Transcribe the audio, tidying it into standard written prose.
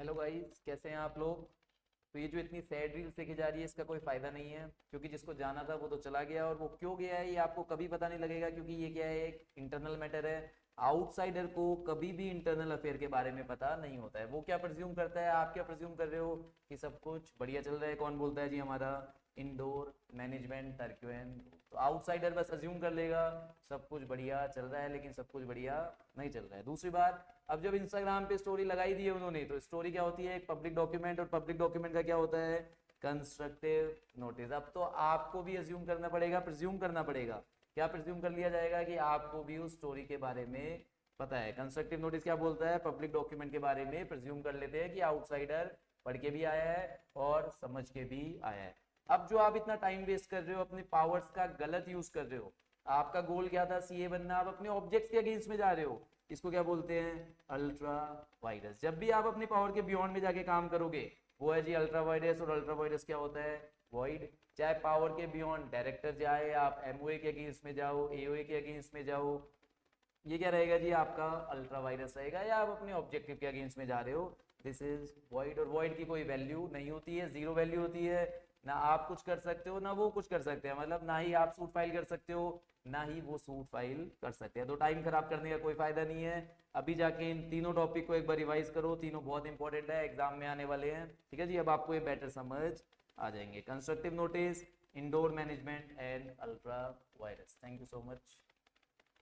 Hello guys, कैसे हैं आप लोग। तो ये जो इतनी सैड रील्स देखी जा रही है इसका कोई फायदा नहीं है, क्योंकि जिसको जाना था वो तो चला गया, और वो क्यों गया है ये आपको कभी पता नहीं लगेगा, क्योंकि ये क्या है, एक इंटरनल मैटर है। आउटसाइडर को कभी भी इंटरनल अफेयर के बारे में पता नहीं होता है। वो क्या प्रिज्यूम करता है, आप क्या प्रिज्यूम कर रहे हो कि सब कुछ बढ़िया चल रहा है। कौन बोलता है जी हमारा इंडोर मैनेजमेंट टर्क्यूएन। तो आउटसाइडर बस अज्यूम कर लेगा सब कुछ बढ़िया चल रहा है, लेकिन सब कुछ बढ़िया नहीं चल रहा है। दूसरी बात, अब जब इंस्टाग्राम पे स्टोरी लगाई दी है उन्होंने, तो स्टोरी क्या होती है, एक पब्लिक डॉक्यूमेंट, और पब्लिक डॉक्यूमेंट का क्या होता है, कंस्ट्रक्टिव नोटिस। अब तो आपको भी अज्यूम करना पड़ेगा, प्रिज्यूम करना पड़ेगा। क्या प्रिज्यूम कर लिया जाएगा कि आपको भी उस स्टोरी के बारे में पता है। कंस्ट्रक्टिव नोटिस क्या बोलता है, पब्लिक डॉक्यूमेंट के बारे में प्रिज्यूम कर लेते हैं कि आउटसाइडर पढ़ के भी आया है और समझ के भी आया है। अब जो आप इतना टाइम वेस्ट कर रहे हो, अपने पावर्स का गलत यूज कर रहे हो। आपका गोल क्या था, सीए बनना, आप अपने ऑब्जेक्ट्स के अगेंस्ट में जा रहे हो। इसको क्या बोलते हैं, अल्ट्रा वायरस। जब भी आप अपनी पावर के बियॉन्ड में जाके काम करोगे, वो है जी अल्ट्रा वायरस। और अल्ट्रा वायरस क्या होता है, वॉइड। चाहे पावर के बियॉन्ड डायरेक्टर जाए, आप एमओए के अगेंस्ट में जाओ, एओए के अगेंस्ट में जाओ, ये क्या रहेगा जी, आपका अल्ट्रा वायरस रहेगा। या आप अपने ऑब्जेक्टिव के अगेंस्ट में जा रहे हो, दिस इज वॉइड। और वॉइड की कोई वैल्यू नहीं होती है, जीरो वैल्यू होती है। ना आप कुछ कर सकते हो ना वो कुछ कर सकते हैं, मतलब ना ही आप सूट फाइल कर सकते हो ना ही वो सूट फाइल कर सकते हैं। तो टाइम खराब करने का कोई फायदा नहीं है। अभी जाके इन तीनों टॉपिक को एक बार रिवाइज करो, तीनों बहुत इंपॉर्टेंट है, एग्जाम में आने वाले हैं। ठीक है जी, अब आपको ये बेटर समझ आ जाएंगे। Constructive notice, indoor management and ultra vires. Thank you so much.